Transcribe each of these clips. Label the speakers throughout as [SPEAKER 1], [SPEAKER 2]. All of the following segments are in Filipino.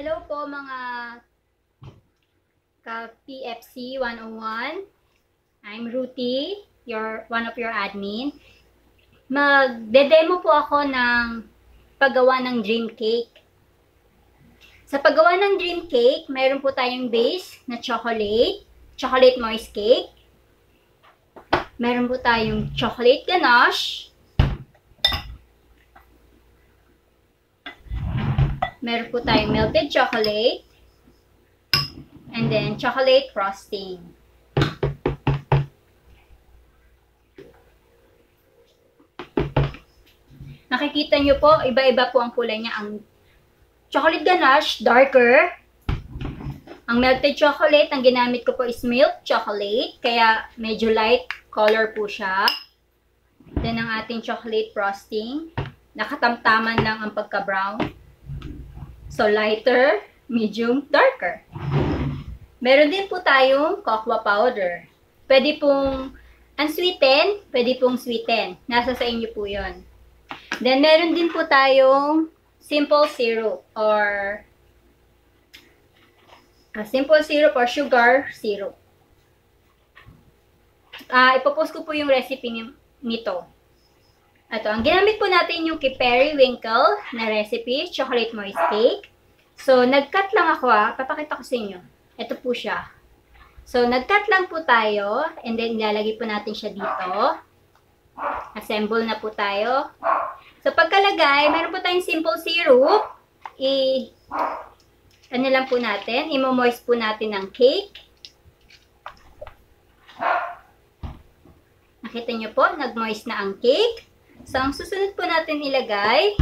[SPEAKER 1] Hello po mga ka-PFC 101. I'm Ruthie, one of your admin. Magde-demo po ako ng paggawa ng dream cake. Sa paggawa ng dream cake, mayroon po tayong base na chocolate moist cake. Meron po tayong chocolate ganache. Meron po tayong melted chocolate. And then, chocolate frosting. Nakikita nyo po, iba-iba po ang kulay niya. Ang chocolate ganache, darker. Ang melted chocolate, ang ginamit ko po is milk chocolate. Kaya, medyo light color po siya. Then, ang ating chocolate frosting. Nakatamtaman lang ang pagka-brown. So, lighter, medium, darker. Meron din po tayong cocoa powder. Pwede pong unsweetened, pwede pong sweeten. Nasa sa inyo po yun. Then, meron din po tayong simple syrup or sugar syrup. Ipopost ko po yung recipe nito. Ito, ang ginamit po natin yung kay Periwinkle na recipe, chocolate moist cake. So, nag-cut lang ako papakita ko sa inyo. Ito po siya. So, nag-cut lang po tayo, and then ilalagay po natin siya dito. Assemble na po tayo. So, pagkalagay, meron po tayong simple syrup. Ano lang po natin, imo-moist po natin ng cake. Nakita nyo po, nag-moist na ang cake. So, ang susunod po natin ilagay,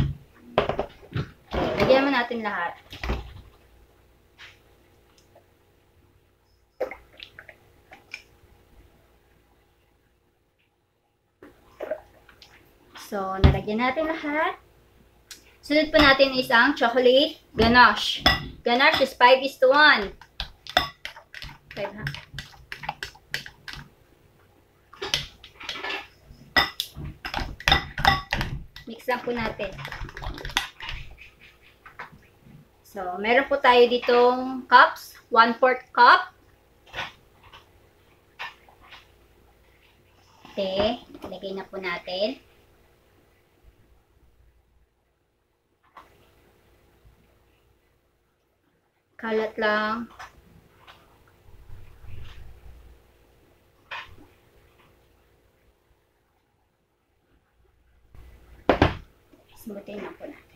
[SPEAKER 1] lagyan mo natin lahat. So, nalagyan natin lahat. Sunod po natin is ang chocolate ganache. Ganache is 5:1. 5 ha? Mix lang po natin. So, meron po tayo ditong cups. 1/4 cup. Okay. Ilagay na po natin. Kalat lang. Smutin na po natin.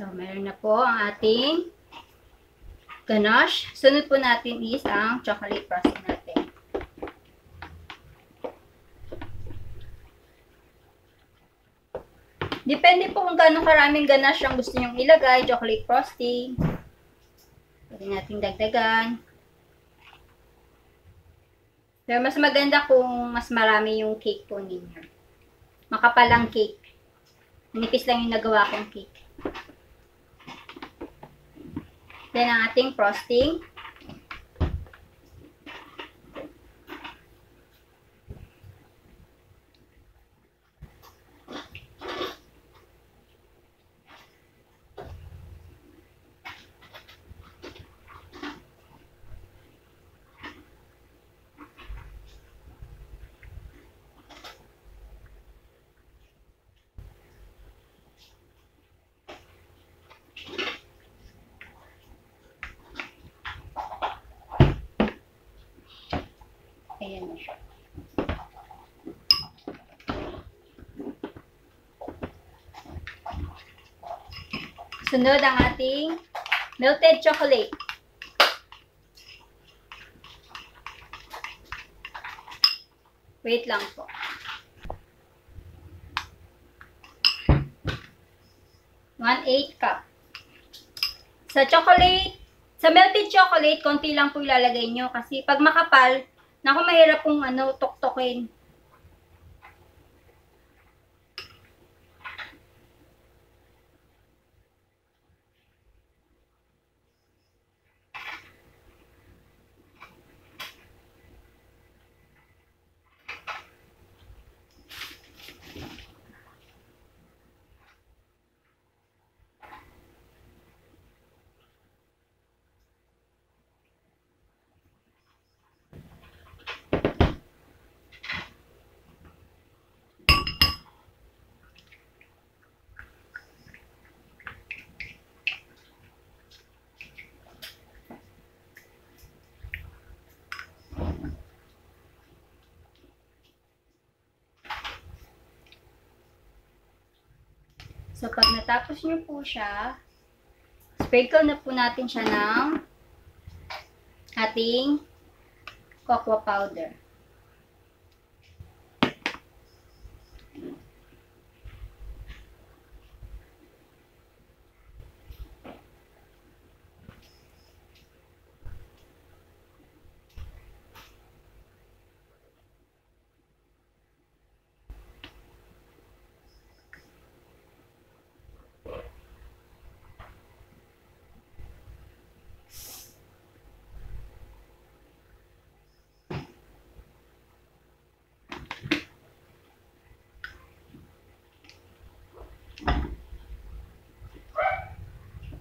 [SPEAKER 1] So, meron na po ang ating ganache. Sunod po natin is ang chocolate frosting natin. Depende po kung gaano karaming ganache ang gusto nyong ilagay, chocolate frosting. Pwede natin dagdagan. Pero mas maganda kung mas marami yung cake po ninyo. Makapalang cake. Nipis lang yung nagawa kong cake. Then, ang ating frosting. Ayan na siya. Sunod ang ating melted chocolate. Wait lang po. 1/8 cup. Sa melted chocolate, konti lang po ilalagay nyo. Kasi pag makapal, naku, mahirap pong tuktokin. So, pag natapos nyo po siya, sprinkle na po natin siya ng ating cocoa powder.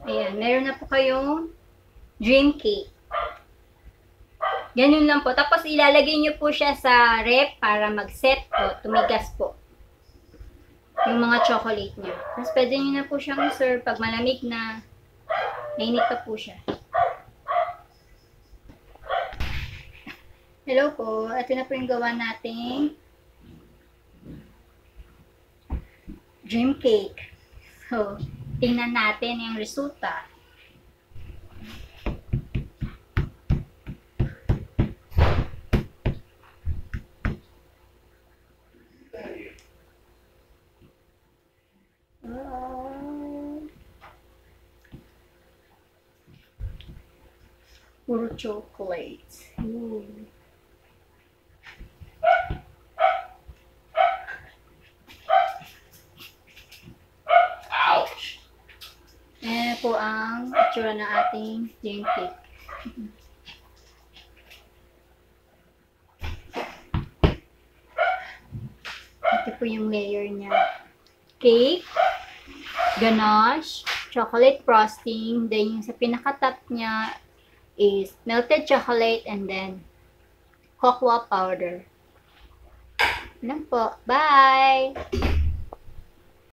[SPEAKER 1] Ayan, meron na po kayong dream cake. Ganun lang po. Tapos ilalagay nyo po siya sa ref para mag-set po, tumigas po. Yung mga chocolate nyo. Tapos pwede nyo na po siyang serve pag malamig na. Mainit pa po siya. Hello po. Ito na po yung gawa nating dream cake. So, tingnan natin yung resulta. Puro chocolate. Ooh. Ayan po ang itsura ng ating dream cake. Ito po yung layer niya. Cake, ganache, chocolate frosting, then yung sa pinaka-top niya is melted chocolate and then cocoa powder. Yan po. Bye!